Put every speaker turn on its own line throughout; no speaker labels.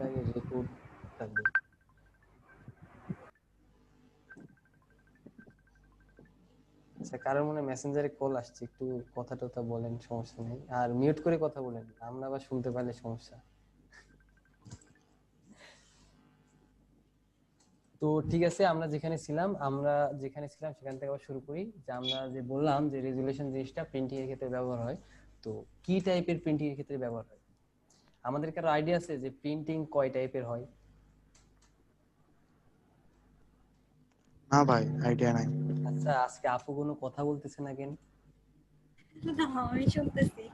আগে রেকর্ডটা দিই। আচ্ছা, কারোর মনে মেসেঞ্জারে কল আসছে, একটু কথা টথা বলেন, সমস্যা নেই। আর মিউট করে কথা বলেন, আমরা আবার শুনতে পারলে সমস্যা। তো ঠিক আছে, আমরা যেখানে ছিলাম সেখান থেকে আবার শুরু করি। যে আমরা যে বললাম যে রেজুলেশন জিনিসটা প্রিন্টিং এর ক্ষেত্রে ব্যবহার হয়। তো কি টাইপের প্রিন্টিং এর ক্ষেত্রে ব্যবহার হয়? আমাদের কারো আইডিয়া আছে যে প্রিন্টিং কয় টাইপের হয়?
না ভাই, আইডিয়া নাই।
আচ্ছা, আজকে আপু কোনো কথা বলতেছে না কেন?
না, আমি শুনতেছি।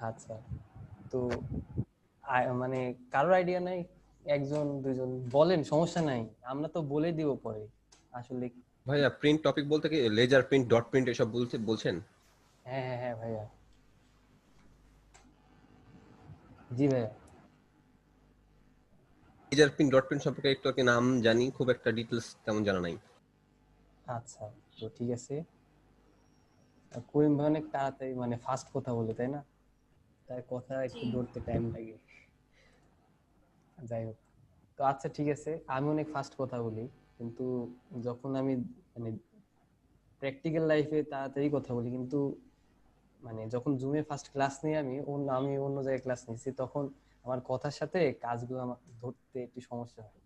আচ্ছা, তো মানে কারোর আইডিয়া নাই? একজন দুইজন বলেন, সমস্যা নাই, আমরা তো বলে দিব পরে আসলে।
ভাইয়া প্রিন্ট টপিক বলতে কি লেজার প্রিন্ট, ডট প্রিন্ট এসব বলছেন?
হ্যাঁ হ্যাঁ হ্যাঁ ভাইয়া, জি ভাইয়া।
লেজার প্রিন্ট, ডট প্রিন্ট সম্পর্কে একটু কি নাম জানি, খুব একটা ডিটেলস তেমন জানা নাই।
আচ্ছা, তো ঠিক আছে। করিম ভাই অনেক তাড়াতাড়ি মানে ফাস্ট কথা বলে, তাই না? তার কথা একটু ধরতে টাইম লাগে। যাই হোক, তো আচ্ছা ঠিক আছে, আমি অনেক ফাস্ট কথা বলি, কিন্তু যখন আমি মানে প্র্যাকটিক্যাল লাইফে তাড়াতাড়ি কথা বলি, কিন্তু মানে যখন জুমে ফার্স্ট ক্লাস নিই আমি অন্য জায়গায় ক্লাস নিয়েছি, তখন আমার কথার সাথে কাজগুলো আমার ধরতে একটু সমস্যা হয়।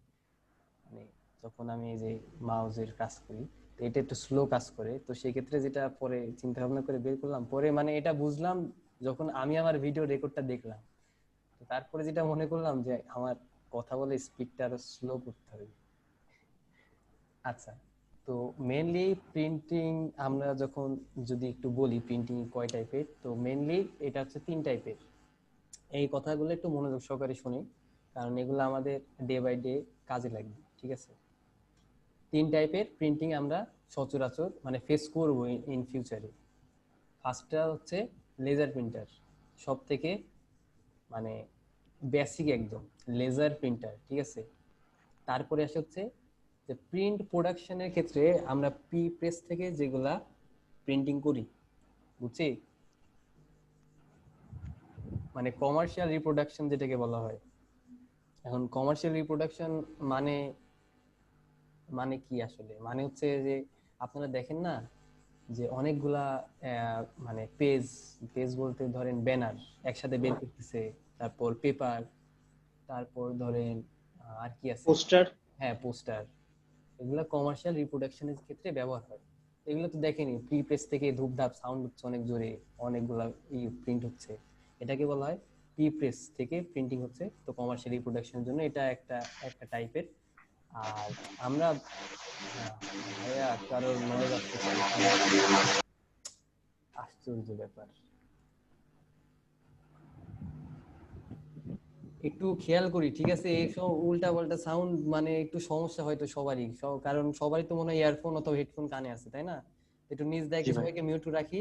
মানে যখন আমি এই যে মাউজের কাজ করি, তো এটা একটু স্লো কাজ করে, তো সেই ক্ষেত্রে যেটা পরে চিন্তা ভাবনা করে বের করলাম, পরে মানে এটা বুঝলাম যখন আমি আমার ভিডিও রেকর্ডটা দেখলাম। তো তারপরে যেটা মনে করলাম যে আমার কথা বলে স্পিডটা আরো স্লো করতে হবে। আচ্ছা, তো মেইনলি প্রিন্টিং আমরা যখন যদি একটু বলি প্রিন্টিং কয় টাইপের, তো মেইনলি এটা হচ্ছে 3 টাইপের। এই কথাগুলো একটু মনোযোগ সহকারে শুনি, কারণ এগুলো আমাদের ডে বাই ডে কাজে লাগবে, ঠিক আছে? 3 টাইপের প্রিন্টিং আমরা সচরাচর মানে ফেস করবো ইন ফিউচারে। ফার্স্টটা হচ্ছে লেজার প্রিন্টার, সব থেকে মানে বেসিক একদম লেজার প্রিন্টার, ঠিক আছে? তারপরে আসে হচ্ছে যে প্রিন্ট প্রোডাকশনের ক্ষেত্রে আমরা পি প্রেস থেকে যেগুলা প্রিন্টিং করি, বুঝছি? মানে কমার্শিয়াল রিপ্রোডাকশন যেটাকে বলা হয়। এখন কমার্শিয়াল রিপ্রোডাকশন মানে মানে কি আসলে? মানে হচ্ছে যে আপনারা দেখেন না যে অনেকগুলা মানে পেজ পেজ বলতে ধরেন ব্যানার একসাথে বের করতেছে, তারপর পেপার, তারপর ধরেন আর কি আছে,
পোস্টার।
হ্যাঁ পোস্টার। এগুলা কমার্শিয়াল রিপ্রোডাকশনের ক্ষেত্রে ব্যবহার হয়। এগুলো তো দেখেনি, প্রি প্রেস থেকে ধূপধাপ সাউন্ড হচ্ছে অনেক জোরে, অনেকগুলা প্রিন্ট হচ্ছে, এটাকে বলা হয় প্রি প্রেস থেকে প্রিন্টিং হচ্ছে। তো কমার্শিয়াল রিপ্রোডাকশনের জন্য এটা একটা একটা টাইপের। আর আমরা হ্যাঁ, ভাইয়া কারোর নয়েজ আসতেছে এখানে, আশ্চর্য ব্যাপার। একটু খেয়াল করি, ঠিক আছে? এইসব উল্টা পাল্টা সাউন্ড মানে একটু সমস্যা হয়তো সবারই, কারণ সবারই তো মনে হয় ইয়ারফোন অথবা হেডফোন কানে আছে, তাই না? একটু নিজ
জি
দায়িত্বে
ভাই।
সবাইকে মিউট রাখি,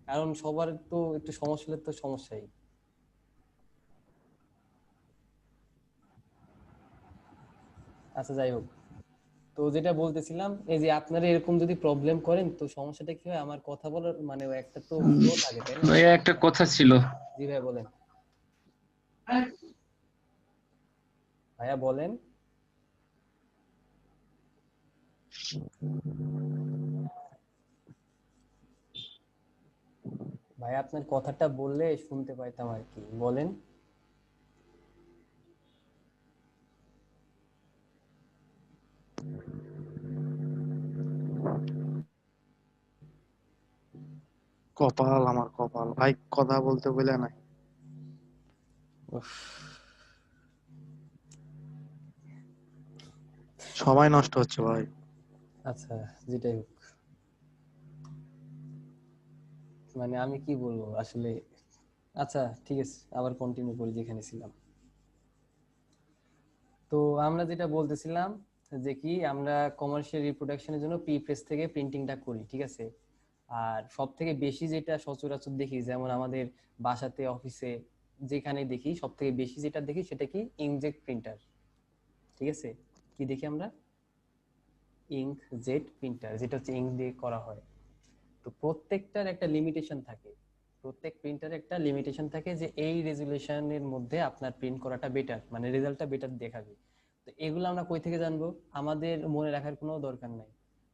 কারণ সবার তো একটু সমস্যা হলে তো সমস্যাই। আচ্ছা যাই হোক, তো যেটা বলতেছিলাম, এই যে আপনারা এরকম যদি প্রবলেম করেন, তো সমস্যাটা কি হয়, আমার কথা বলার মানে একটা তো ফ্লো থাকে, তাই না?
ভাইয়া একটা কথা ছিল।
জি ভাই বলেন। ভাইয়া বলেন। ভাই আপনার কথাটা বললে শুনতে পাইতাম আর কি, বলেন।
কপাল আমার কপাল ভাই, কথা বলতে বলে নাই।
উফ,
সময় নষ্ট হচ্ছে ভাই।
আচ্ছা, যেটাই হোক, মানে আমি কি বলবো আসলে। আচ্ছা ঠিক আছে, আবার কন্টিনিউ করি যেখানে ছিলাম। তো আমরা যেটা বলতেছিলাম যে কি আমরা কমার্শিয়াল রিপ্রোডাকশনের জন্য পি প্রেস থেকে প্রিন্টিংটা করি, ঠিক আছে? আর সব থেকে বেশি যেটা সচরাচর দেখি, যেমন আমাদের বাসাতে, অফিসে, যেখানে দেখি সব থেকে বেশি যেটা দেখি সেটা কি ইঙ্কজেট প্রিন্টার, ঠিক আছে? কি দেখি আমরা? ইঙ্ক জেট প্রিন্টার, যেটা হচ্ছে ইঙ্ক দিয়ে করা হয়। তো প্রত্যেকটার একটা লিমিটেশন থাকে। প্রত্যেক প্রিন্টারে একটা লিমিটেশন থাকে যে এই রেজুলেশনের মধ্যে আপনার প্রিন্ট করাটা বেটার, মানে রেজাল্টটা বেটার দেখাবে। তো এগুলো আমরা কই থেকে জানবো? আমাদের মনে রাখার কোনো দরকার নাই।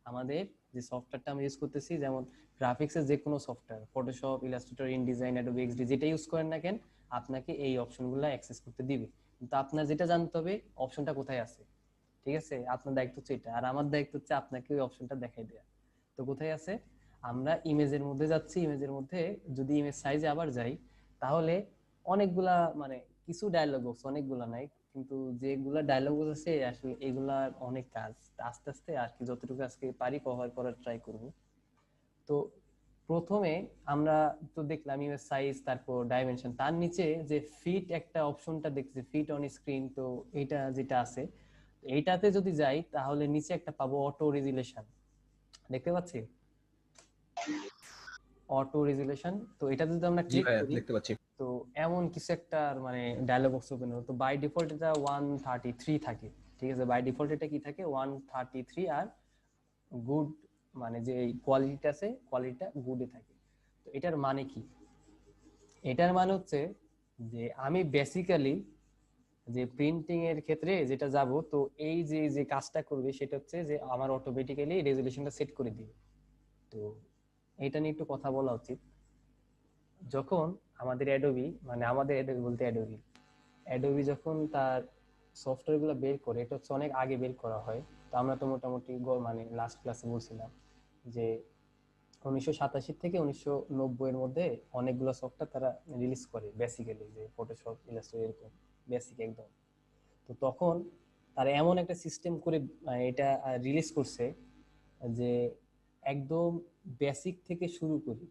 আমাদের যে সফটওয়্যারটা আমরা ইউজ করতেছি, যেমন গ্রাফিক্সের যে কোনো software, Photoshop, Illustrator, InDesign, Adobe XD, যেটা ইউজ করেন না কেন, আপনাকে এই অপশনগুলো অ্যাক্সেস করতে দিবে। কিন্তু আপনার যেটা জানতে হবে অপশনটা কোথায় আছে। ঠিক আছে, আপনার দায়িত্ব হচ্ছে এটা, আর আমার দায়িত্ব হচ্ছে আপনাকে ওই অপশনটা দেখাই দেওয়া। তো কোথায় আছে? আমরা ইমেজের মধ্যে যাচ্ছি, ইমেজের মধ্যে যদি ইমেজ সাইজে আবার যাই, তাহলে অনেকগুলা মানে কিছু ডায়লগ বক্স, অনেকগুলা নাই, কিন্তু যেগুলা ডায়লগ বক্স আছে আসলে এগুলার অনেক কাজ। আস্তে আস্তে আর কি যতটুকু আজকে পারি কভার করার ট্রাই করব। তো প্রথমে আমরা তো দেখলাম ইমেজ সাইজ, তারপর ডাইমেনশন, তার নিচে যে ফিট একটা অপশনটা দেখছি, ফিট অন স্ক্রিন, তো এটা যেটা আছে এইটাতে যদি যাই তাহলে নিচে একটা পাবো অটো রেজুলেশন, দেখতে পাচ্ছি অটো রেজুলেশন। তো এটা যদি আমরা
জি
ক্লিক
ভাইয়া
করি
দেখতে পাচ্ছি।
তো এমন কিছু একটা মানে ডায়লগ বক্স ওপেন হবে। তো বাই ডিফল্ট এটা 133 থাকে, ঠিক আছে, বাই ডিফল্ট এটা কি থাকে 133, আর গুড মানে যে কোয়ালিটিটা আছে কোয়ালিটিটা গুডে থাকে। তো এটার মানে কি? এটার মানে হচ্ছে যে আমি বেসিক্যালি যে প্রিন্টিং এর ক্ষেত্রে যেটা যাব, তো এই যে যে কাজটা করবে সেটা হচ্ছে যে আমার অটোমেটিক্যালি রেজুলেশনটা সেট করে দিবে। তো এটা নিয়ে একটু কথা বলা উচিত। যখন আমাদের অ্যাডোবি, মানে আমাদের অ্যাডোবি বলতে অ্যাডোবি অ্যাডোবি যখন তার সফটওয়্যার গুলো বের করে, এটা হচ্ছে অনেক আগে বের করা হয়। তো আমরা তো মোটামুটি মানে লাস্ট ক্লাসে বলছিলাম যে 1987 থেকে 1990 এর মধ্যে অনেকগুলো সফটওয়্যার তারা রিলিজ করে, বেসিক্যালি যে ফটোশপ, ইলাস্ট্রেটর, এরকম বেসিক একদম। তো তখন তারা এমন একটা সিস্টেম করে এটা রিলিজ করছে যে একদম বেসিক থেকে শুরু করি,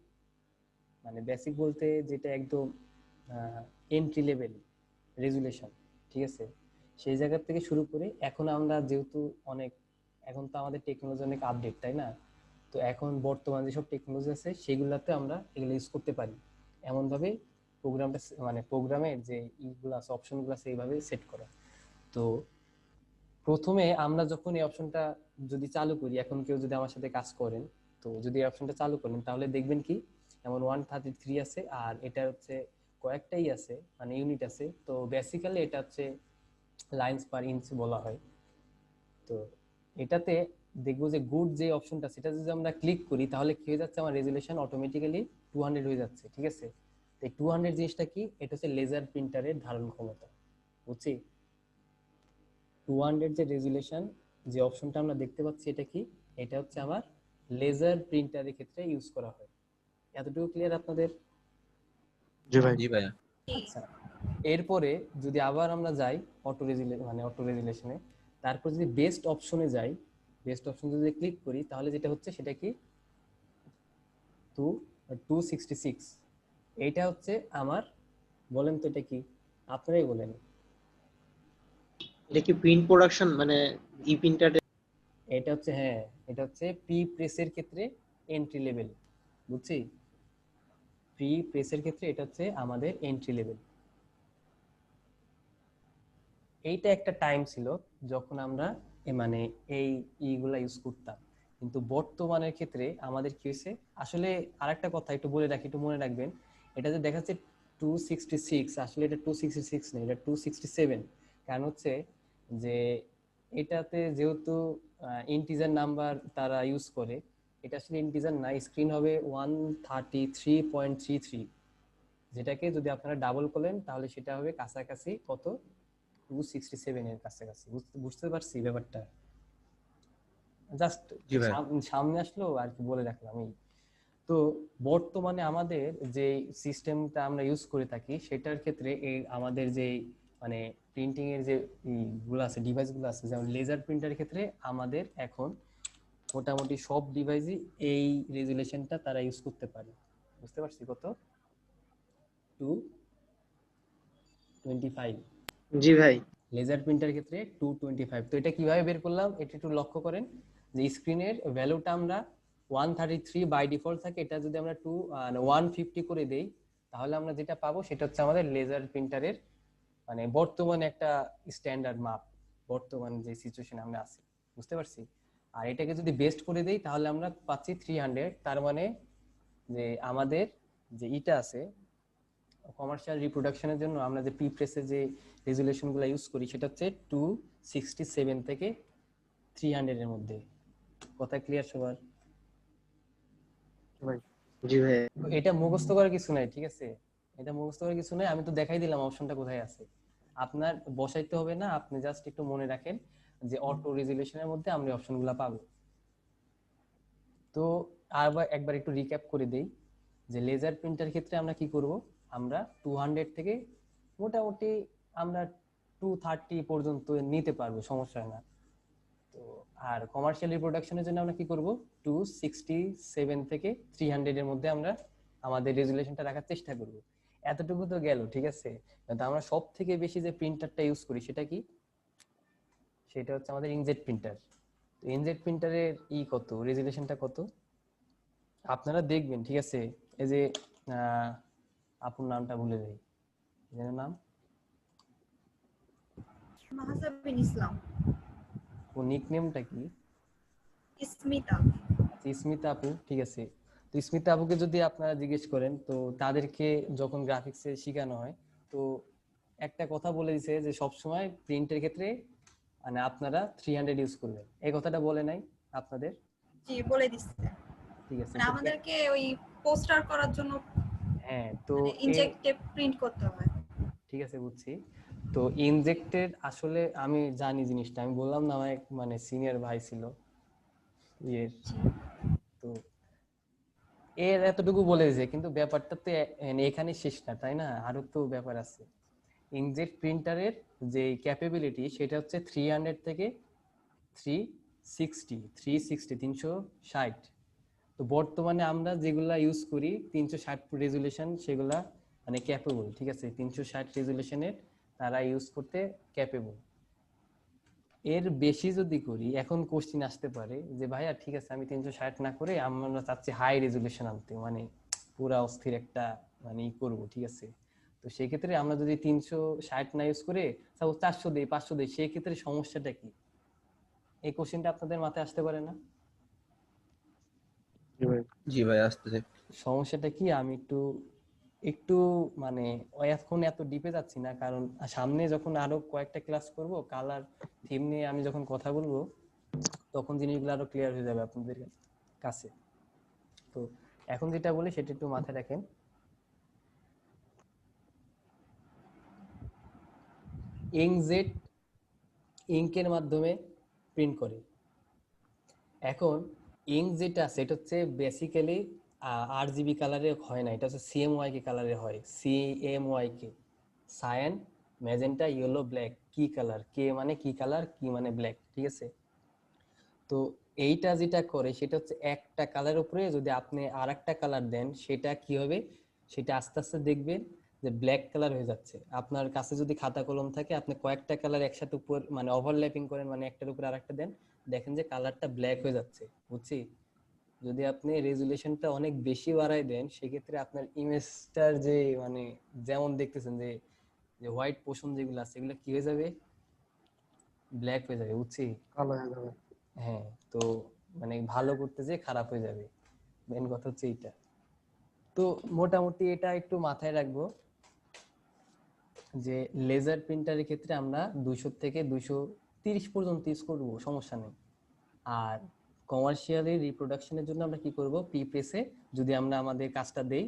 মানে বেসিক বলতে যেটা একদম এন্ট্রি লেভেল রেজুলেশন, ঠিক আছে, সেই জায়গা থেকে শুরু করে এখন আমরা যেহেতু অনেক, এখন তো আমাদের টেকনোলজি অনেক আপডেট, তাই না? তো এখন বর্তমান যেসব টেকনোলজি আছে সেগুলাতে আমরা এগুলো ইউজ করতে পারি। এমন ভাবে প্রোগ্রামটা মানে প্রোগ্রামের যে ইগুলো আছে অপশনগুলো আছে এইভাবে সেট করা। তো প্রথমে আমরা যখন এই অপশনটা যদি চালু করি, এখন কেউ যদি আমার সাথে কাজ করেন, তো যদি এই অপশনটা চালু করেন তাহলে দেখবেন কি এমন 133 আছে, আর এটা হচ্ছে কয়েকটাই আছে মানে ইউনিট আছে। তো বেসিক্যালি এটা হচ্ছে লাইন্স পার ইঞ্চ বলা হয়। তো এটাতে দেখবো যে গুড যে অপশনটা, সেটা যদি আমরা ক্লিক করি তাহলে কি হয়ে যাচ্ছে, আমার রেজুলেশন অটোমেটিক্যালি 200 হয়ে যাচ্ছে, ঠিক আছে। তো এই 200 জিনিসটা কি? এটা হচ্ছে লেজার প্রিন্টারের ধারণ ক্ষমতা, বুঝছি। 200 যে রেজুলেশন যে অপশনটা আমরা দেখতে পাচ্ছি, এটা কি? এটা হচ্ছে আমার লেজার প্রিন্টারের ক্ষেত্রে ইউজ করা হয়। এতটুকু ক্লিয়ার আপনাদের?
জি ভাই।
জি ভাইয়া।
আচ্ছা, এরপরে যদি আবার আমরা যাই অটো রেজুলেশনে, তারপর যদি বেস্ট অপশনে যাই, বেস্ট অপশন যদি ক্লিক করি তাহলে যেটা হচ্ছে সেটা কি টু 266। এইটা হচ্ছে আমার, বলেন তো এটা কি, আপনারাই বলেন।
এটা কি প্রিন্ট প্রোডাকশন মানে ই প্রিন্টারে?
এটা হচ্ছে, হ্যাঁ, এটা হচ্ছে প্রি প্রেসের ক্ষেত্রে এন্ট্রি লেভেল, বুঝছি। প্রি প্রেসের ক্ষেত্রে এটা হচ্ছে আমাদের এন্ট্রি লেভেল। এইটা একটা টাইম ছিল যখন আমরা মানে এই ইগুলা ইউজ করতাম, কিন্তু বর্তমানের ক্ষেত্রে আমাদের কি হয়েছে আসলে। আরেকটা কথা একটু বলে রাখি, একটু মনে রাখবেন, এটা যে দেখাচ্ছে 266, আসলে এটা 266 না, এটা 267। কারণ হচ্ছে যে এটাতে যেহেতু ইন্টিজার নাম্বার তারা ইউজ করে, এটা আসলে ইন্টিজার না, স্ক্রিন হবে 133.33, যেটাকে যদি আপনারা ডাবল করেন তাহলে সেটা হবে কাছাকাছি কত, 267 এর কাছাকাছি। বুঝতে পারছি ব্যাপারটা, জাস্ট
জি ভাইয়া।
সামনে আসলো আর কি বলে রাখলাম এই। তো বর্তমানে আমাদের যে সিস্টেমটা আমরা ইউজ করে থাকি সেটার ক্ষেত্রে এই আমাদের যে মানে প্রিন্টিং এর যে গুলো আছে, ডিভাইস গুলো আছে, যেমন লেজার প্রিন্টারের ক্ষেত্রে আমাদের এখন মোটামুটি সব ডিভাইসই এই রেজুলেশনটা তারা ইউজ করতে পারে। বুঝতে পারছি কত, 225।
জি ভাই।
লেজার প্রিন্টার ক্ষেত্রে 225। তো এটা কিভাবে বের করলাম এটা একটু লক্ষ্য করেন, যে স্ক্রিনের ভ্যালুটা আমরা 133 বাই ডিফল্ট থাকে, এটা যদি আমরা 150 করে দেই তাহলে আমরা যেটা পাবো সেটা হচ্ছে আমাদের লেজার প্রিন্টারের মানে বর্তমানে একটা স্ট্যান্ডার্ড মাপ, বর্তমান যে সিচুয়েশনে আমরা আছি। বুঝতে পারছি। আর এটাকে যদি বেস্ট করে দেই তাহলে আমরা পাচ্ছি 300। তার মানে যে আমাদের যে এটা আছে কমার্শিয়াল রিপ্রোডাকশনের জন্য আমরা যে প্রি প্রেসে যে রেজুলেশনগুলো ইউজ করি সেটা হচ্ছে 267 থেকে 300 এর মধ্যে। কথা ক্লিয়ার সবার?
ভাই
জি ভাই।
এটা মুখস্থ করার কিছু নাই, ঠিক আছে? এটা মুখস্থ করার কিছু নাই, আমি তো দেখাই দিলাম অপশনটা কোথায় আছে। আপনার বসাইতে হবে না, আপনি জাস্ট একটু মনে রাখেন যে অটো রেজুলেশনের মধ্যে আমরা অপশনগুলো পাবো। তো আবার একবার একটু রিক্যাপ করে দেই যে লেজার প্রিন্টার ক্ষেত্রে আমরা কি করব, আমরা 200 থেকে মোটামুটি আমরা 230 পর্যন্ত নিতে পারবো, সমস্যা হয় না। তো আর কমার্শিয়াল রিপ্রোডাকশনের জন্য আমরা কি করব, 267 থেকে 300 এর মধ্যে আমরা আমাদের রেজুলেশনটা রাখার চেষ্টা করব। এতটুকু তো গেল, ঠিক আছে? তো আমরা সব থেকে বেশি যে প্রিন্টারটা ইউজ করি সেটা কি, সেটা হচ্ছে আমাদের ইনজেট প্রিন্টার। তো ইনজেট প্রিন্টারের কত, রেজুলেশনটা কত আপনারা দেখবেন, ঠিক আছে? এই যে আপুর নামটা ভুলে যাই, এর নাম
মাহজাবিন ইসলাম।
ও নিকনেমটা কি?
স্মিতা।
আচ্ছা, স্মিতা আপু, ঠিক আছে। তো স্মিতা আপুকে যদি আপনারা জিজ্ঞেস করেন, তো তাদেরকে যখন গ্রাফিক্সে শেখানো হয়, তো একটা কথা বলে দিছে যে সবসময় প্রিন্টের ক্ষেত্রে মানে আপনারা 300 ইউজ করবেন, এই কথাটা বলে নাই আপনাদের?
জি বলে দিচ্ছে,
ঠিক আছে।
মানে আমাদেরকে ওই পোস্টার করার জন্য
হ্যাঁ, তো
মানে ইনজেক্টেড প্রিন্ট করতে হয়।
ঠিক আছে, বুঝছি। তো ইনজেক্টেড আসলে আমি জানি জিনিসটা, আমি বললাম না আমার এক মানে সিনিয়র ভাই ছিল ইয়ের, তো এর এতটুকু বলে দিয়েছে, কিন্তু ব্যাপারটা তো এখানে শেষ না, তাই না? আরো তো ব্যাপার আছে। ইনজেট প্রিন্টারের যে ক্যাপাবিলিটি সেটা হচ্ছে 300 থেকে 360 তো বর্তমানে আমরা যেগুলা ইউজ করি 360 রেজুলেশন, সেগুলা মানে ক্যাপেবল, ঠিক আছে? 360 রেজুলেশনের তারা ইউজ করতে ক্যাপেবল। এর বেশি যদি করি, এখন কোশ্চিন আসতে পারে যে ভাইয়া ঠিক আছে আমি 360 না করে আমরা চাচ্ছি হাই রেজুলেশন আনতে, মানে পুরা অস্থির একটা মানে করবো, ঠিক আছে? তো সেই ক্ষেত্রে আমরা যদি 360 না ইউজ করে সাপোজ 400 দেই, 500 দেই, সেই ক্ষেত্রে সমস্যাটা কি? এই কোশ্চেনটা আপনাদের মাথায় আসতে পারে না?
জি ভাই।
জি ভাই, আসতেছে।
সমস্যাটা কি আমি একটু একটু মানে এখন এত ডিপে যাচ্ছি না, কারণ সামনে যখন আরো কয়েকটা ক্লাস করব কালার থিম নিয়ে, আমি যখন কথা বলবো তখন জিনিসগুলো আরো ক্লিয়ার হয়ে যাবে আপনাদের কাছে। তো এখন যেটা বলি সেটা একটু মাথায় রাখেন। ইঙ্কজেট ইঙ্কের মাধ্যমে প্রিন্ট করে। এখন ইঙ্ক যেটা আছে এটা হচ্ছে বেসিক্যালি আরজিবি কালারে হয় না, এটা হচ্ছে সিএমওয়াই কে কালারে হয়। সিএমওয়াই কে, সায়ান, ম্যাজেন্টা, ইয়েলো, ব্ল্যাক। কি কালার, কে মানে কি কালার, কি মানে ব্ল্যাক, ঠিক আছে? তো এইটা যেটা করে সেটা হচ্ছে একটা কালার উপরে যদি আপনি আর একটা কালার দেন সেটা কি হবে, সেটা আস্তে আস্তে দেখবেন যে ব্ল্যাক কালার হয়ে যাচ্ছে। আপনার কাছে যদি খাতা কলম থাকে, আপনি কয়েকটা কালার একসাথে উপর মানে ওভারল্যাপিং করেন, মানে একটার উপর আরেকটা দেন, দেখেন যে কালারটা ব্ল্যাক হয়ে যাচ্ছে, বুঝছি? যদি আপনি রেজুলেশনটা অনেক বেশি বাড়ায় দেন সেক্ষেত্রে আপনার ইমেজটার যে মানে যেমন দেখতেছেন যে যে হোয়াইট পোর্শন যেগুলো আছে এগুলো কি হয়ে যাবে, ব্ল্যাক হয়ে যাবে, বুঝছি?
কালো হয়ে যাবে।
হ্যাঁ, তো মানে ভালো করতে যে খারাপ হয়ে যাবে, মেন কথা হচ্ছে এইটা। তো মোটামুটি এটা একটু মাথায় রাখবো যে লেজার প্রিন্টারের ক্ষেত্রে আমরা 200 থেকে 230 পর্যন্ত ইউজ করবো, সমস্যা নেই। আর কমার্শিয়ালি রিপ্রোডাকশনের জন্য আমরা কি করব, প্রি প্রেসে যদি আমরা আমাদের কাজটা দেই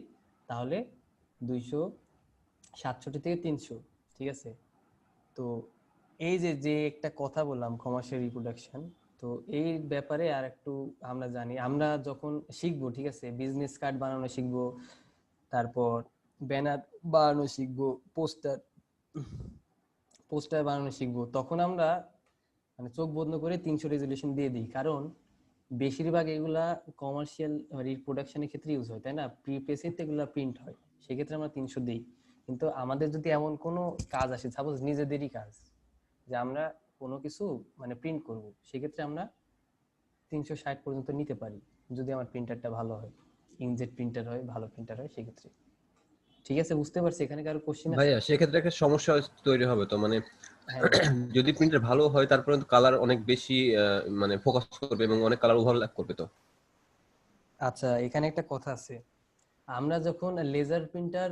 তাহলে 267 থেকে 300, ঠিক আছে? তো এই যে যে একটা কথা বললাম কমার্শিয়াল রিপ্রোডাকশন, তো এই ব্যাপারে আর একটু আমরা জানি, আমরা যখন শিখবো, ঠিক আছে, বিজনেস কার্ড বানানো শিখবো, তারপর ব্যানার বানানো শিখবো, পোস্টার পোস্টার বানানো শিখবো, তখন আমরা মানে চোখ বন্ধ করে 300 রেজুলেশন দিয়ে দিই, কারণ বেশিরভাগ এগুলা কমার্শিয়াল রিপ্রোডাকশনের ক্ষেত্রে ইউজ হয়, তাই না? প্রি প্রেসে তো এগুলা প্রিন্ট হয়, সেক্ষেত্রে আমরা 300 দিই। কিন্তু আমাদের যদি এমন কোনো কাজ আসে, সাপোজ নিজেদেরই কাজ, যে আমরা কোনো কিছু মানে প্রিন্ট করব, সেক্ষেত্রে আমরা 360 পর্যন্ত নিতে পারি, যদি আমার প্রিন্টারটা ভালো হয়, ইনজেট প্রিন্টার হয়, ভালো প্রিন্টার হয় সেক্ষেত্রে। ঠিক আছে, বুঝতে পারছি? এখানে কারো কোশ্চেন আছে?
ভাইয়া সেক্ষেত্রে একটা সমস্যা তৈরি হবে তো, মানে
হ্যাঁ,
যদি প্রিন্টার ভালো হয় তারপরে কালার অনেক বেশি মানে ফোকাস করবে এবং অনেক কালার ওভারল্যাপ করবে তো।
আচ্ছা, এখানে একটা কথা আছে আমরা যখন লেজার প্রিন্টার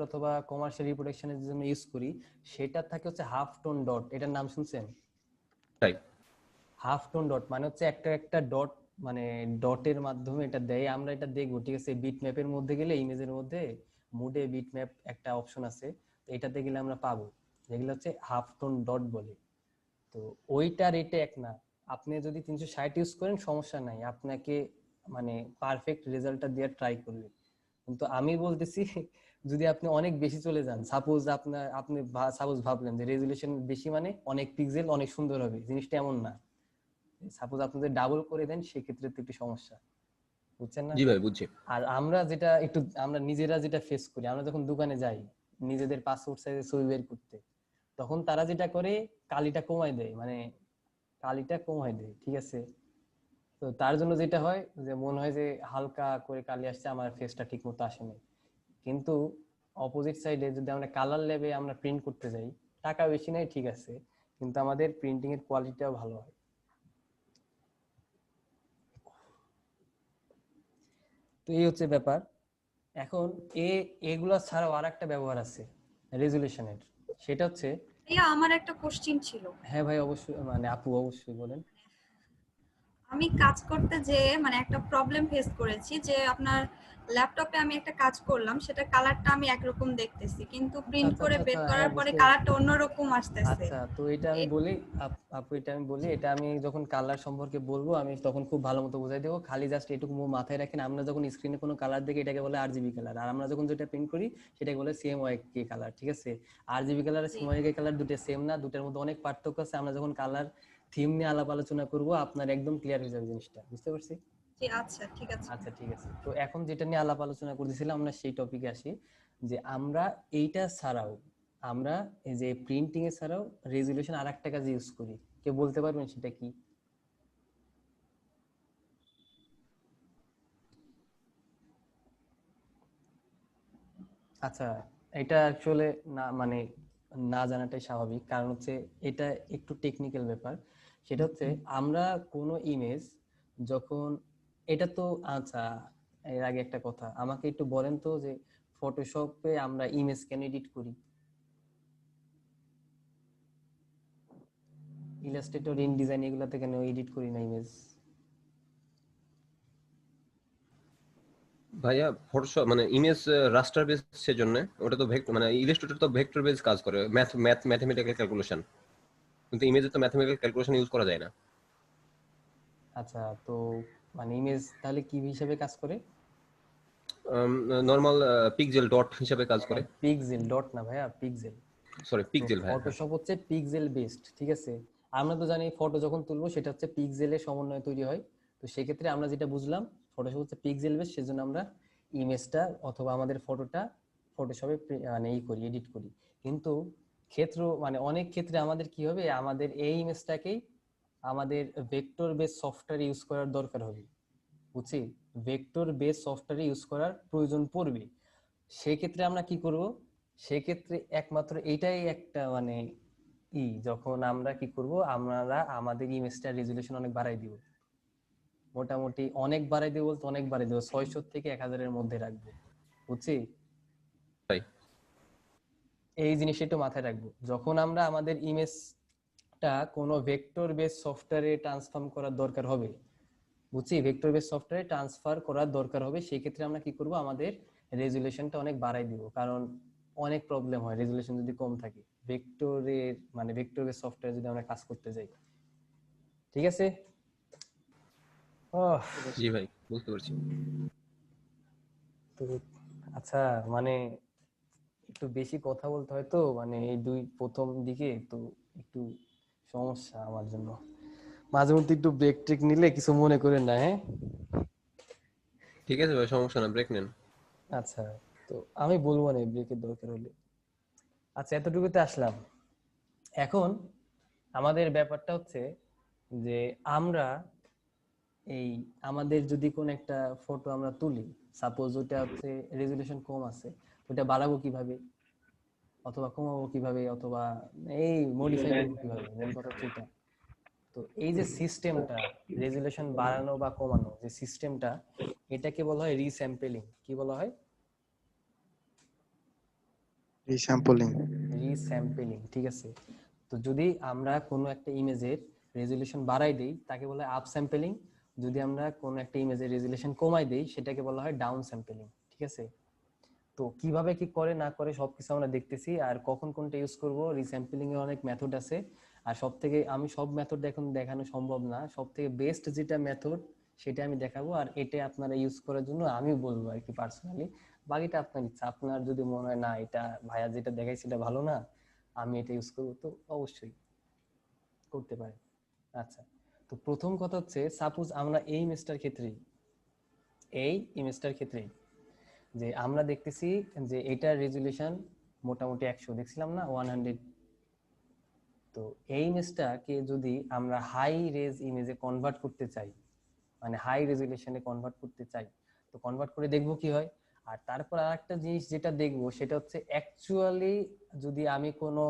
অথবা কমার্শিয়াল রিপ্রোডাকশনের জন্য ইউজ করি, সেটা থাকে হচ্ছে হাফ টোন ডট। এটার নাম শুনছেন?
তাই
হাফ টোন ডট মানে হচ্ছে একটা একটা ডট, মানে ডটের মাধ্যমে এটা দেয়। আমরা এটা দেখবো, ঠিক আছে? বিট ম্যাপের মধ্যে গেলে, ইমেজের মধ্যে মুডে বিট ম্যাপ একটা অপশন আছে, তো এটাতে গেলে আমরা পাবো, যেগুলো হচ্ছে হাফ টোন ডট বলে। তো ওইটার এটা এক না। আপনি যদি 360 ইউজ করেন সমস্যা নাই, আপনাকে মানে পারফেক্ট রেজাল্টটা দিয়ে ট্রাই করবে। কিন্তু আমি বলতেছি যদি আপনি অনেক বেশি চলে যান, সাপোজ আপনি সাপোজ ভাবলেন যে রেজুলেশন বেশি মানে অনেক পিক্সেল অনেক সুন্দর হবে, জিনিসটা এমন না। সাপোজ আপনি যদি ডাবল করে দেন সেক্ষেত্রে তো একটু সমস্যা, বুঝছেন না?
জি ভাই, বুঝছি।
আর আমরা নিজেরা যেটা ফেস করি, আমরা যখন দোকানে যাই নিজেদের পাসপোর্ট সাইজের ছবি বের করতে, তখন তারা যেটা করে কালিটা কমায় দেয়, মানে কালিটা কমায় দেয়, ঠিক আছে? তো তার জন্য যেটা হয় যে মনে হয় যে হালকা করে কালি আসছে, আমার ফেসটা ঠিক মতো আসেনি। কিন্তু অপোজিট সাইডে যদি আমরা কালার ল্যাবে আমরা প্রিন্ট করতে যাই, টাকা বেশি নেয় ঠিক আছে, কিন্তু আমাদের প্রিন্টিং এর কোয়ালিটিটাও ভালো হয়। তো এই হচ্ছে ব্যাপার। এখন এগুলা ছাড়াও আর একটা ব্যবহার আছে রেজুলেশনের, সেটা হচ্ছে,
ভাইয়া আমার একটা কোশ্চিন ছিল।
হ্যাঁ ভাই অবশ্যই, মানে আপু অবশ্যই বলেন।
আমি কাজ করতে যে মানে একটা প্রবলেম ফেস করেছি যে আপনার ল্যাপটপে আমি একটা কাজ করলাম, সেটা কালারটা আমি একরকম দেখতেছি, কিন্তু
আচ্ছা
প্রিন্ট
আচ্ছা
করে
আচ্ছা
বের
আচ্ছা, হ্যাঁ
করার পরে
বুঝতে পারছি।
কালারটা অন্যরকম আসতেছে।
আচ্ছা, তো এটা আমি বলি, আপু এটা আমি বলি, এটা আমি যখন কালার সম্পর্কে বলবো আমি তখন খুব ভালো মতো বুঝাই দেবো। খালি জাস্ট এটুকু মাথায় রাখেন, আমরা যখন স্ক্রিনে কোনো কালার দেখি এটাকে বলে আরজিবি কালার, আর আমরা যখন যেটা প্রিন্ট করি সেটাকে বলে সিএমওয়াইকে কালার, ঠিক আছে? আরজিবি কালার আর
জি
সিএমওয়াইকে কালার দুটো সেম না, দুটার মধ্যে অনেক পার্থক্য আছে। আমরা যখন কালার থিম নিয়ে আলাপ আলোচনা করবো আপনার একদম ক্লিয়ার হয়ে যাবে জিনিসটা, বুঝতে পারছি?
জি, আচ্ছা ঠিক আছে।
আচ্ছা ঠিক আছে, তো এখন যেটা নিয়ে আলাপ আলোচনা করতেছিলাম আমরা সেই টপিকে আসি, যে আমরা এইটা ছাড়াও, আমরা এই যে প্রিন্টিং এ ছাড়াও রেজুলেশন আর একটা কাজ ইউজ করি। কেউ বলতে পারবেন সেটা কি? আচ্ছা, এটা অ্যাকচুয়ালি না, মানে না জানাটাই স্বাভাবিক, কারণ হচ্ছে এটা একটু টেকনিক্যাল ব্যাপার। সেটা হচ্ছে আমরা কোনো ইমেজ যখন, এটা তো আচ্ছা, এর আগে একটা কথা আমাকে একটু বলেন তো, যে ফটোশপে আমরা ইমেজ কেন এডিট করি? ইলাস্ট্রেটর, ইনডিজাইন এগুলাতে কেন এডিট করি না ইমেজ?
ভাইয়া ফটোশপ মানে ইমেজ রাস্টার বেস, সেজন্য ওটা তো ভেক্টর, মানে ইলাস্ট্রেটর তো ভেক্টর বেস কাজ করে, ম্যাথমেটিক্যাল ক্যালকুলেশন, কিন্তু ইমেজে তো ম্যাথমেটিক্যাল ক্যালকুলেশন ইউজ করা যায় না।
আচ্ছা, তো মানে ইমেজ তাহলে কি হিসেবে কাজ করে?
নর্মাল পিক্সেল ডট হিসাবে কাজ করে।
পিক্সেল ডট না ভাইয়া, পিক্সেল।
সরি,
তো
পিক্সেল ভাইয়া, হ্যাঁ।
ফটোশপ হচ্ছে পিক্সেল বেসড, ঠিক আছে? আমরা তো জানি ফটো যখন তুলবো সেটা হচ্ছে পিক্সেলের সমন্বয়ে তৈরি হয়। তো সেক্ষেত্রে আমরা যেটা বুঝলাম ফটোশপ হচ্ছে পিক্সেল বেস, সেজন্য আমরা ইমেজটা অথবা আমাদের ফটোটা ফটোশপে মানে করি, এডিট করি। কিন্তু মানে অনেক ক্ষেত্রে আমাদের কি হবে, আমাদের এই ইমেজটাকেই আমাদের ভেক্টর বেস সফটওয়্যার ইউজ করার দরকার হবে, বুঝছি? ভেক্টর বেস সফটওয়্যার ইউজ করার প্রয়োজন পড়বে। সেক্ষেত্রে আমরা কি করব? সেক্ষেত্রে একমাত্র এইটাই একটা মানে যখন আমরা কি করব, আমরা আমাদের ইমেজটা রেজুলেশন অনেক বাড়াই দিব, মোটামুটি অনেক বাড়াই দিব, বলতে অনেক বাড়াই দিব, 600 থেকে 1000 এর মধ্যে রাখবো, বুঝছি?
ভাই
এই জিনিসটা একটু মাথায় রাখবো যখন আমরা আমাদের ইমেজটা কোনো ভেক্টর বেস সফটওয়্যারে ট্রান্সফর্ম করার দরকার হবে, বুঝছি? ভেক্টর বেস সফটওয়্যারে ট্রান্সফার করার দরকার হবে, সেই ক্ষেত্রে আমরা কি করব, আমাদের রেজুলেশনটা অনেক বাড়াই দিব, কারণ অনেক প্রবলেম হয় রেজুলেশন যদি কম থাকে ভেক্টরের, মানে ভেক্টর বেস সফটওয়্যার যদি আমরা কাজ করতে যাই, ঠিক আছে? ওহ,
জি ভাই, বুঝতে পারছি।
তো আচ্ছা, মানে একটু বেশি কথা বলতে হয় তো, মানে এই প্রথম দিকে তো একটু সমস্যা আমার জন্য, মাঝে মধ্যে একটু ব্রেক টেক নিলে কিছু মনে করেন না, হ্যাঁ?
ঠিক আছে ভাই, সমস্যা না, ব্রেক নেন।
আচ্ছা, তো আমি বলবো না ব্রেকের দরকার হলে। আচ্ছা, এতটুকুতে আসলাম। এখন আমাদের ব্যাপারটা হচ্ছে যে আমরা এই আমাদের যদি কোন একটা ফটো আমরা তুলি, সাপোজ ওটা হচ্ছে রেজুলেশন কম আছে, ওটা বাড়াবো কিভাবে অথবা কমাবো কিভাবে অথবা এই মডিফাই করবো কিভাবে, মেন কথা হচ্ছে এটা। তো এই যে সিস্টেমটা রেজুলেশন বাড়ানো বা কমানো যে সিস্টেমটা, এটাকে বলা হয় রিস্যাম্পলিং। কি বলা হয়?
রিস্যাম্পলিং।
রিস্যাম্পলিং, ঠিক আছে। তো যদি আমরা কোনো একটা ইমেজের রেজুলেশন বাড়াই দেই তাকে বলা হয় আপ স্যাম্পলিং, যদি আমরা কোনো একটা ইমেজের রেজুলেশন কমাই দেই সেটাকে বলা হয় ডাউন স্যাম্পলিং, ঠিক আছে। তো কিভাবে কি করে না করে সবকিছু আমরা দেখতেছি, আর কখন কোনটা ইউজ করব। রিস্যাম্পলিং এর অনেক মেথড আছে, আর সব থেকে আমি সব মেথড এখন দেখানো সম্ভব না, সব থেকে বেস্ট যেটা মেথড সেটা আমি দেখাবো, আর এটা আপনারা ইউজ করার জন্য আমি বলবো আর কি পার্সোনালি। বাকিটা আপনার ইচ্ছা, আপনার যদি মনে হয় না এটা ভাইয়া যেটা দেখাইছে এটা ভালো না, আমি এটা ইউজ করবো, তো অবশ্যই করতে পারেন। আচ্ছা, তো প্রথম কথা হচ্ছে সাপোজ আমরা এই ইমেজটার ক্ষেত্রেই যে আমরা দেখতেছি যে এটার রেজুলেশন মোটামুটি 100 দেখছিলাম না, 100। তো এই ইমেজটাকে যদি আমরা হাই রেজ ইমেজে কনভার্ট করতে চাই, মানে হাই রেজুলেশনে কনভার্ট করতে চাই, তো কনভার্ট করে দেখবো কি হয়। আর তারপর আরেকটা জিনিস যেটা দেখবো সেটা হচ্ছে অ্যাকচুয়ালি যদি আমি কোনো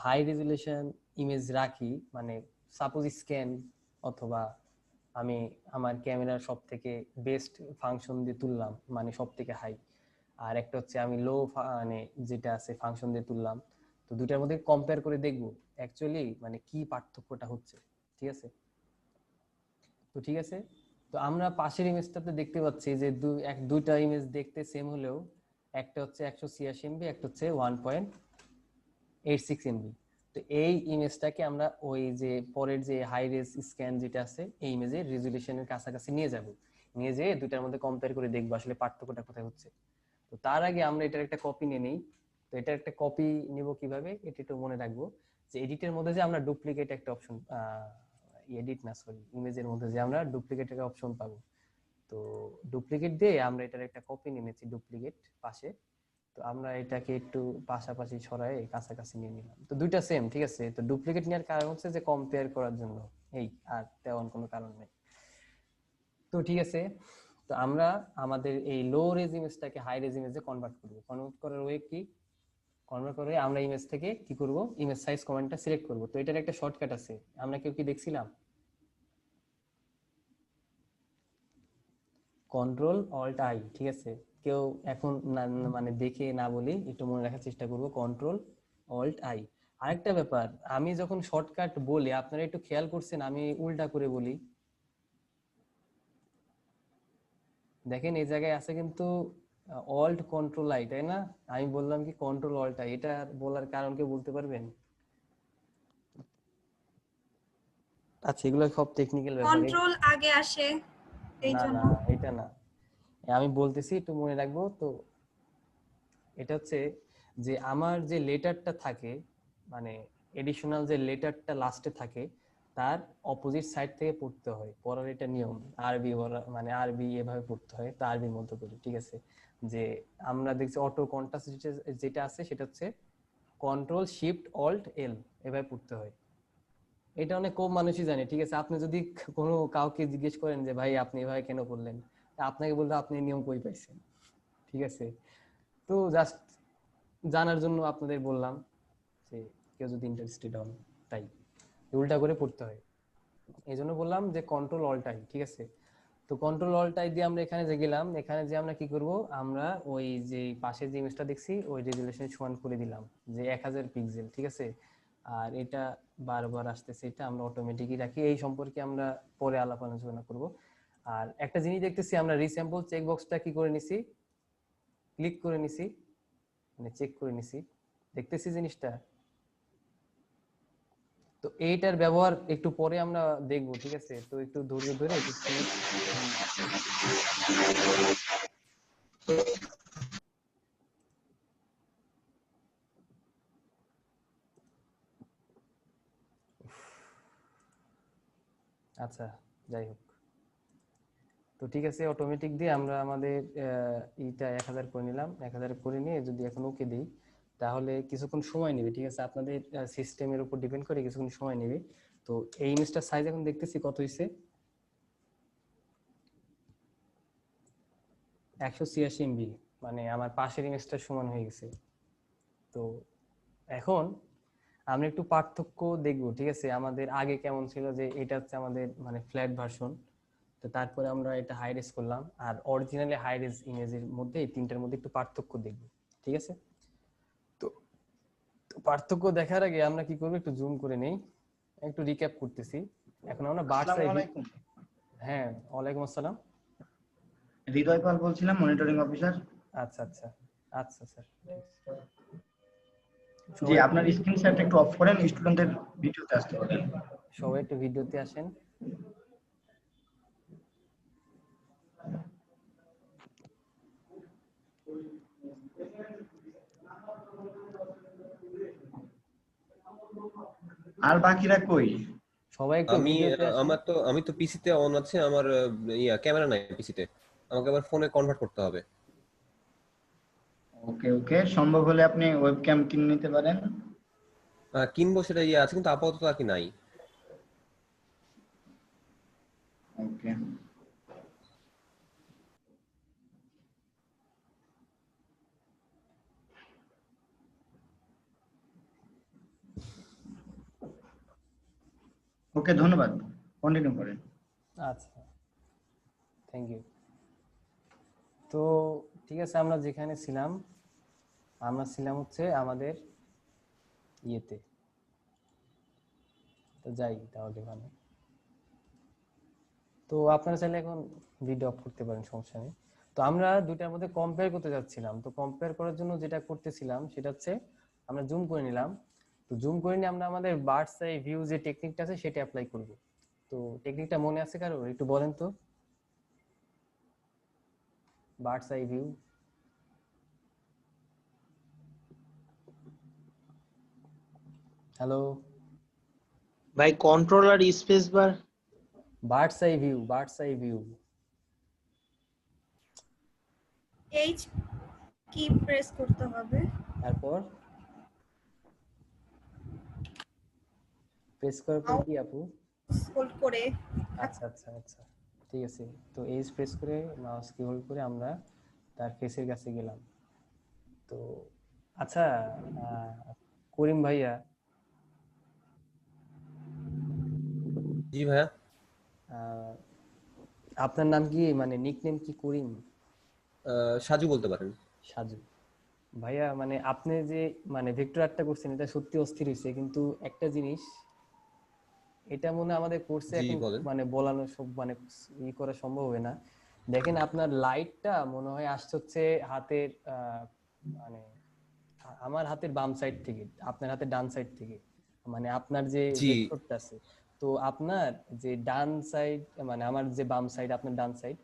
হাই রেজুলেশন ইমেজ রাখি, মানে সাপোজ স্ক্যান, অথবা আমি আমার ক্যামেরার সব থেকে বেস্ট ফাংশন দিয়ে তুললাম, মানে সব থেকে হাই, আর একটা হচ্ছে আমি লো মানে যেটা আছে ফাংশন দিয়ে তুললাম, তো দুটার মধ্যে কম্পেয়ার করে দেখবো অ্যাকচুয়ালি মানে কি পার্থক্যটা হচ্ছে, ঠিক আছে। তো ঠিক আছে, তো আমরা পাশের ইমেজটাতে দেখতে পাচ্ছি যে দুইটা ইমেজ দেখতে সেম হলেও একটা হচ্ছে 186 এমবি, একটা হচ্ছে 1.86 এমবি। তো এই ইমেজটাকে আমরা ওই যে পরের যে হাই রেজ স্ক্যান যেটা আছে এই ইমেজের রেজুলেশনের কাছাকাছি নিয়ে যাব, নিয়ে যেয়ে দুইটার মধ্যে কম্পেয়ার করে দেখবো আসলে পার্থক্যটা কোথায় হচ্ছে। তো তার আগে আমরা এটার একটা কপি নিয়ে নেই। তো এটার একটা কপি নিব কিভাবে, এটা একটু মনে রাখবো যে এডিটের মধ্যে যে আমরা ডুপ্লিকেট একটা অপশন, এডিট না সরি, ইমেজের মধ্যে যে আমরা ডুপ্লিকেট একটা অপশন পাবো। তো ডুপ্লিকেট দিয়ে আমরা এটার একটা কপি নিয়ে নিয়েছি, ডুপ্লিকেট পাশে। তো আমরা এটাকে একটু পাশাপাশি ছড়ায় কাছাকাছি নিয়ে নিলাম, তো দুইটা সেম, ঠিক আছে। তো ডুপ্লিকেট নেওয়ার কারণ হচ্ছে যে কম্পেয়ার করার জন্য, এই আর তেমন কোনো কারণ নেই। তো ঠিক আছে, তো আমরা আমাদের এই লো রেজ ইমেজটাকে হাই রেজ ইমেজে কনভার্ট করব। কনভার্ট করার ওয়ে কি, কনভার্ট করে আমরা ইমেজ থেকে কি করব, ইমেজ সাইজ কমান্ডটা সিলেক্ট করব। তো এটার একটা শর্টকাট আছে, আমরা কেউ কি দেখছিলাম? কন্ট্রোল অল্ট আই, ঠিক আছে। কেউ এখন মানে দেখে না বলি, একটু মনে রাখার চেষ্টা করব, কন্ট্রোল অল্ট আই। আরেকটা ব্যাপার, আমি যখন শর্টকাট বলি আপনারা একটু খেয়াল করছেন আমি উল্টা করে বলি, দেখেন এই জায়গায় আছে কিন্তু অল্ট কন্ট্রোল আই, তাই না? আমি বললাম কি কন্ট্রোল অল্ট আই, এটা বলার কারণ কি বলতে পারবেন? আচ্ছা, এগুলো সব টেকনিক্যাল ব্যাপার।
কন্ট্রোল আগে আসে এই
না
জন্য।
না, এটা না, আমি বলতেছি একটু মনে রাখবো। তো এটা হচ্ছে যে আমার যে লেটারটা থাকে, মানে এডিশনাল যে লেটারটা লাস্টে থাকে তার অপোজিট সাইড থেকে পড়তে হয়, পড়ার এটা নিয়ম। আরবি মানে আরবি এভাবে পড়তে হয়, তা আরবির মতো করে, ঠিক আছে। যে আমরা দেখছি অটো কন্ট্রাস্ট যেটা আছে সেটা হচ্ছে কন্ট্রোল শিফট অল্ট এল, এভাবে পড়তে হয়। এটা অনেক কম মানুষই জানে, ঠিক আছে। আপনি যদি কোনো কাউকে জিজ্ঞেস করেন যে ভাই আপনি এভাবে কেন পড়লেন, আপনাকে বলতে আপনি নিয়ম কই পাইছেন, ঠিক আছে। তো জাস্ট জানার জন্য আপনাদের বললাম যে কেউ যদি ইন্টারেস্টেড হন, তাই উল্টা করে পড়তে হয়, এই জন্য বললাম যে কন্ট্রোল অল্টাই, ঠিক আছে। তো কন্ট্রোল অল্টাই দিয়ে আমরা এখানে যে গেলাম, এখানে যে আমরা কি করব, আমরা ওই যে পাশে যে ইমেজটা দেখছি ওই রেজুলেশন সমান করে দিলাম যে 1000 পিক্সেল, ঠিক আছে। আর এটা বারবার আসতেছে, এটা আমরা অটোমেটিকই রাখি, এই সম্পর্কে আমরা পরে আলাপ আলোচনা করব। আর একটা জিনিস দেখতেছি আমরা রিস্যাম্পল চেক বক্সটা কি করে নিছি, ক্লিক করে নিছি, মানে চেক করে নিছি, দেখতেছি জিনিসটা। তো এইটার ব্যবহার একটু পরে আমরা দেখবো, ঠিক আছে। তো একটু ধৈর্য ধরে একটু আচ্ছা, যাই হোক। তো ঠিক আছে, অটোমেটিক দিয়ে আমরা আমাদের এইটা 1000 করে নিলাম, 1000 করে নিয়ে যদি এখন ওকে দিই তাহলে কিছুক্ষণ সময় নেবে, ঠিক আছে। আপনাদের সিস্টেমের উপর ডিপেন্ড করে কিছুক্ষণ সময় নেবে। তো এই ইমেজটার সাইজ এখন দেখতেছি কত হয়েছে, 186 এমবি, মানে আমার পাশের ইমেজটার সমান হয়ে গেছে। তো এখন আমরা একটু পার্থক্য দেখবো, ঠিক আছে। আমাদের আগে কেমন ছিল, যে এটা হচ্ছে আমাদের মানে ফ্ল্যাট ভার্সন, তো তো তারপরে আমরা এটা হাই রেজ করলাম, আর অরিজিনালি হাই রেজ ইমেজের মধ্যে এই তিনটার মধ্যে একটু পার্থক্য দেখব, ঠিক আছে? তো তো পার্থক্য দেখার আগে আমরা কি করব, একটু জুম করে নেই, একটু রিক্যাপ করতেছি। এখন আমরা বার্ডস
আসসালামু
আই,
আলাইকুম।
হ্যাঁ ওয়ালাইকুম আসসালাম।
হৃদয় পাল বলছিলাম, মনিটরিং অফিসার।
আচ্ছা আচ্ছা আচ্ছা স্যার,
জি, আপনার স্ক্রিন শেয়ারটা একটু অফ করেন, স্টুডেন্টদের ভিডিওতে আসতে বলেন।
সবাই একটু ভিডিওতে আসেন।
আর বাকিরা কই?
সবাই একটু
আমি
ভিডিওতে আসেন।
আমি তো পিসিতে অন আছে আমার, ক্যামেরা নাই পিসিতে, আমাকে আবার ফোনে কনভার্ট করতে হবে।
ওকে ওকে, সম্ভব হলে আপনি ওয়েবক্যাম কিনে নিতে পারেন।
কিনবো সেটা আছে, কিন্তু আপাতত আর কি নাই।
ওকে, ওকে, ধন্যবাদ, কন্টিনিউ করেন।
আচ্ছা, থ্যাংক ইউ। তো ঠিক আছে, আমরা যেখানে ছিলাম, আমরা ছিলাম হচ্ছে আমাদের ইয়েতে। তো যাই তাহলে মানে, তো আপনারা চাইলে এখন ভিডিও অফ করতে পারেন, সমস্যা নেই। তো আমরা দুইটার মধ্যে কম্পেয়ার করতে যাচ্ছিলাম। তো কম্পেয়ার করার জন্য যেটা করতেছিলাম সেটা হচ্ছে আমরা জুম করে নিলাম। তো জুম করে নিয়ে আমরা আমাদের বার্ডস আই ভিউ যে টেকনিকটা আছে সেটা অ্যাপ্লাই করব। তো টেকনিকটা মনে আছে কারো? একটু বলেন তো। বার্ডস আই ভিউ, হ্যালো,
ভাই কন্ট্রোল আর space bar.
Bird's eye view, bird's eye view.
H কি প্রেস করতে হবে?
তারপর প্রেস করার পর কি আপু?
হোল্ড করে।
আচ্ছা আচ্ছা আচ্ছা, ঠিক আছে। তো এইচ প্রেস করে মাউস কি হোল্ড করে আমরা তার ফেসের কাছে গেলাম। তো আচ্ছা, করিম ভাইয়া,
জি ভাইয়া।
আহ, আপনার নাম কি, মানে নিকনেম কি করিম?
সাজু বলতে পারেন।
সাজু ভাইয়া, মানে আপনি যে মানে ভেক্টর আর্টটা করছেন এটা সত্যি অস্থির হয়েছে, কিন্তু একটা জিনিস, এটা মনে হয় আমাদের কোর্সে
জি
এখন
বলেন।
মানে বলানো সব মানে করা সম্ভব হবে না। দেখেন আপনার লাইটটা মনে হয় আসছে হচ্ছে হাতের মানে আমার হাতের বাম সাইড থেকে, আপনার হাতের ডান সাইড থেকে, মানে আপনার যে
জি
ভেক্টরটা আছে। তো আপনার যে ডান সাইড, মানে আমার যে বাম সাইড, আপনার ডান সাইড,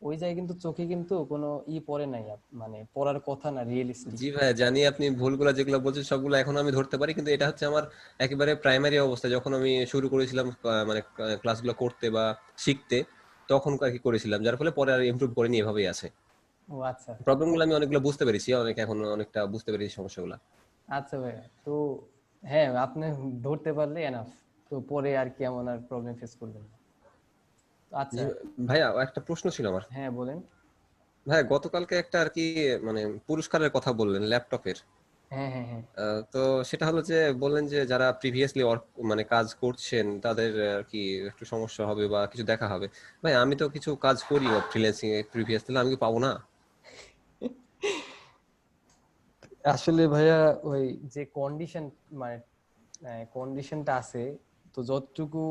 ওই জায়গায় কিন্তু চোখে কিন্তু কোনো পড়ে নাই, মানে পড়ার কথা না, রিয়েলিস্টিক।
জি ভাইয়া, জানি আপনি ভুলগুলো যেগুলো বলছেন সবগুলো এখন আমি ধরতে পারি, কিন্তু এটা হচ্ছে আমার একেবারে প্রাইমারি অবস্থা, যখন আমি শুরু করেছিলাম মানে ক্লাসগুলো করতে বা শিখতে, তখন আর কি করেছিলাম, যার ফলে পরে আর ইমপ্রুভ করিনি, এভাবেই আছে।
ও আচ্ছা,
প্রবলেমগুলো আমি অনেকগুলো বুঝতে পেরেছি, এখন অনেকটা বুঝতে পেরেছি সমস্যাগুলো।
আচ্ছা ভাইয়া। তো হ্যাঁ, আপনি ধরতে পারলে এনাফ, তো পরে আর কি এমন আর প্রবলেম ফেস করবেন না। তো আচ্ছা,
জি ভাইয়া, একটা প্রশ্ন ছিল আমার।
হ্যাঁ বলেন।
ভাইয়া, গতকালকে একটা আর কি মানে পুরস্কারের কথা বললেন ল্যাপটপের।
হ্যাঁ হ্যাঁ হ্যাঁ,
তো সেটা হলো যে বললেন যে যারা প্রিভিয়াসলি মানে কাজ করছেন তাদের আর কি একটু সমস্যা হবে বা কিছু দেখা হবে। ভাই, আমি তো কিছু কাজ করি ফ্রিল্যান্সিং এ প্রিভিয়াসলি, আমি কি পাবো না?
আসলে ভাইয়া ওই যে কন্ডিশন, মানে কন্ডিশনটা আছে, তো যতটুকু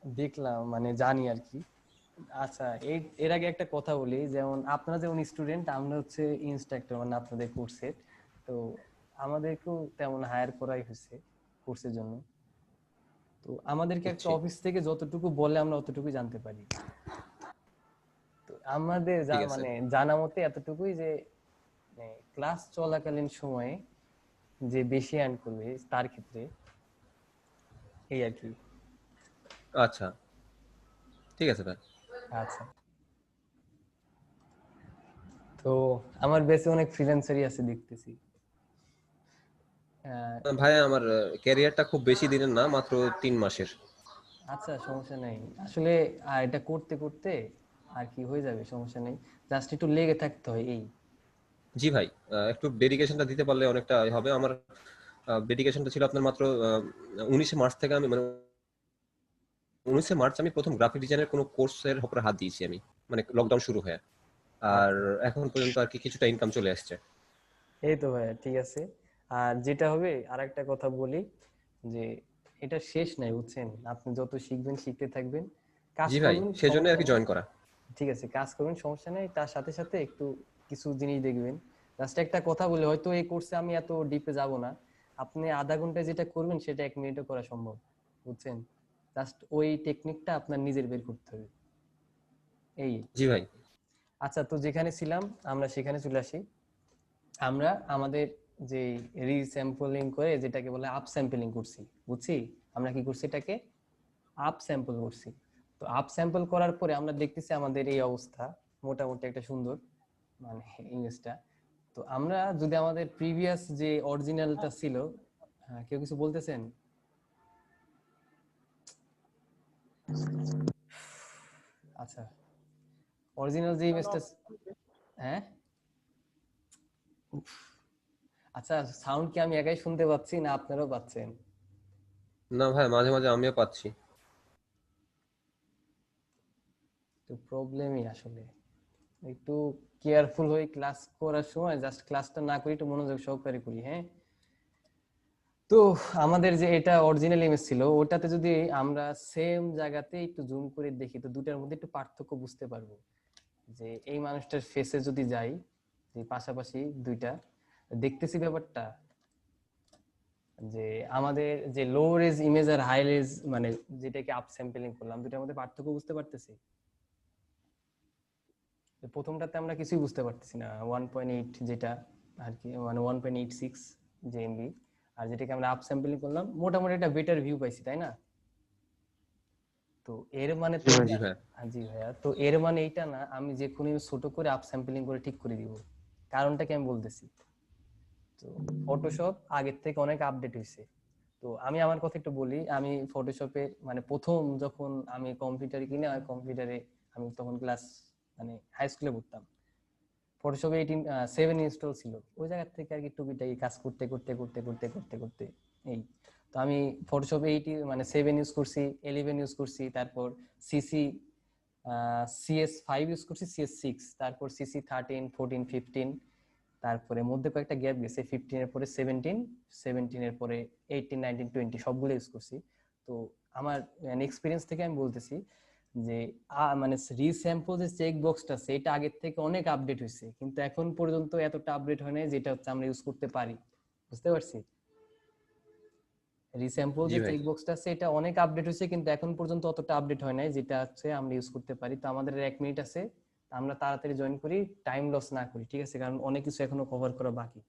দেখলাম মানে জানি আর কি। আচ্ছা, এর আগে একটা কথা বলি, যেমন আপনারা যেমন স্টুডেন্ট, আমরা হচ্ছে ইনস্ট্রাক্টর, মানে আপনাদের কোর্সের। তো আমাদেরকেও তেমন হায়ার করাই হয়েছে কোর্সের জন্য। তো আমাদেরকে একটা
বুঝছি।
অফিস থেকে যতটুকু বলে আমরা অতটুকুই জানতে পারি। তো আমাদের
ঠিক আছে।
মানে জানা মতে এতটুকুই যে ক্লাস চলাকালীন সময়ে যে বেশি আর্ন করবে তার ক্ষেত্রে, এই আর কি।
আচ্ছা, ঠিক আছে ভাই।
আচ্ছা, তো আমার বেশি অনেক ফ্রিল্যান্সারই আছে দেখতেছি।
ভাই, আমার ক্যারিয়ারটা খুব বেশি দিনের না, মাত্র 3 মাসের।
আচ্ছা, সমস্যা নেই আসলে, এটা করতে করতে আর কি হয়ে যাবে, সমস্যা নেই, জাস্ট একটু লেগে থাকতে হয় এই।
জি ভাই, একটু ডেডিকেশনটা দিতে পারলে অনেকটা হবে। আমার ডেডিকেশনটা ছিল আপনার মাত্র 19শে মার্চ থেকে আমি মানে 19 মার্চ আমি প্রথম গ্রাফিক ডিজাইনের কোনো কোর্সের উপরে হাত দিয়েছি আমি, মানে লকডাউন শুরু হয়ে। আর এখন পর্যন্ত আর কি কিছুটা ইনকাম চলে আসছে।
এই তো ভাইয়া, ঠিক আছে। আর যেটা হবে, আরেকটা কথা বলি, যে এটা শেষ নাই, বুঝছেন? আপনি যত শিখবেন, শিখতে থাকবেন, কাজ
জি ভাই,
করবেন,
সেজন্য আর
সমস্যা
কি
নেই।
জয়েন করা।
ঠিক আছে, কাজ করবেন, সমস্যা নেই। তার সাথে সাথে একটু কিছু জিনিস দেখবেন। জাস্ট একটা কথা বলে, হয়তো এই কোর্সে আমি এত ডিপে যাব না, আপনি আধা ঘন্টায় যেটা করবেন সেটা 1 মিনিটে করা সম্ভব, বুঝছেন? জাস্ট ওই টেকনিকটা আপনার নিজের বের করতে হবে, এই।
জি ভাই।
আচ্ছা, তো যেখানে ছিলাম আমরা সেখানে চলে আসি। আমরা আমাদের যে রিস্যাম্পলিং করে যেটাকে বলে আপ স্যাম্পলিং করছি, বুঝছি? আমরা কি করছি, এটাকে আপ স্যাম্পল করছি। তো আপ স্যাম্পল করার পরে আমরা দেখতেছি আমাদের এই অবস্থা, মোটামুটি একটা সুন্দর মানে ইমেজটা। তো আমরা যদি আমাদের প্রিভিয়াস যে অরিজিনালটা ছিল, হ্যাঁ, কেউ কিছু বলতেছেন? আচ্ছা, অরিজিনাল যে ইমেজটা, হ্যাঁ, আচ্ছা, সাউন্ড কি আমি একাই শুনতে পাচ্ছি না আপনারাও পাচ্ছেন?
না ভাই, মাঝে মাঝে আমিও পাচ্ছি।
তো প্রবলেমই আসলে, একটু কেয়ারফুল হয়ে ক্লাস করার সময় জাস্ট ক্লাসটা না করি, একটু মনোযোগ সহকারে করি, হ্যাঁ। তো আমাদের যে এটা অরিজিনাল ইমেজ ছিল, ওটাতে যদি আমরা সেম জায়গাতে একটু জুম করে দেখি, তো দুটার মধ্যে একটু পার্থক্য বুঝতে পারবো। যে এই মানুষটার ফেসে যদি যাই, যে পাশাপাশি দুইটা দেখতেছি ব্যাপারটা, যে আমাদের যে লো রেজ ইমেজ আর হাই রেজ, মানে যেটাকে আপ স্যাম্পলিং করলাম, দুটার মধ্যে পার্থক্য বুঝতে পারতেছি। প্রথমটাতে আমরা কিছুই বুঝতে পারতেছি না, 1.8 যেটা আর কি, মানে 1.86 জেএমবি। আর যেটাকে আমরা আপ স্যাম্পলিং করলাম, মোটামুটি একটা বেটার ভিউ পাইছি, তাই না? তো এর মানে তো
জি ভাই।
জি
এটা,
ভাই।
জি ভাইয়া, তো এর মানে এইটা না আমি যে কোনো ছোট করে আপ স্যাম্পলিং করে ঠিক করে দিব। কারণটা কি আমি বলতেছি। তো ফটোশপ আগের থেকে অনেক আপডেট হয়েছে। তো আমি আমার কথা একটু বলি, আমি ফটোশপে মানে প্রথম যখন আমি কম্পিউটার কিনে, কম্পিউটারে আমি তখন ক্লাস মানে হাই স্কুলে পড়তাম, ফটোশপে 7 ইনস্টল ছিল। ওই জায়গা থেকে আর কি টুকিটাকি কাজ করতে করতে করতে করতে করতে করতে এই, তো আমি ফটোশপে 8 মানে 7 ইউজ করছি, 11 ইউজ করছি, তারপর সিসি CS5 ইউজ করছি, CS6, তারপর CC13 14 15, তারপরে মধ্যে কয়েকটা গ্যাপ গেছে, 15 এর পরে 17, 17 এর পরে 18 19 20 সবগুলো ইউজ করছি। তো আমার এক্সপিরিয়েন্স থেকে আমি বলতেছি যে মানে রিস্যাম্পল যে চেক বক্সটা আছে, এটা আগের থেকে অনেক আপডেট হয়েছে, কিন্তু এখন পর্যন্ত এতটা আপডেট হয় নাই যেটা হচ্ছে আমরা ইউজ করতে পারি, বুঝতে পারছি? রিস্যাম্পল
জি
যে
ভাই।
চেক বক্সটা আছে এটা অনেক আপডেট হয়েছে, কিন্তু এখন পর্যন্ত অতটা আপডেট হয় নাই যেটা হচ্ছে আমরা ইউজ করতে পারি। তো আমাদের 1 মিনিট আছে, আমরা তাড়াতাড়ি জয়েন করি, টাইম লস না করি, ঠিক আছে? কারণ অনেক কিছু এখনো কভার করা বাকি।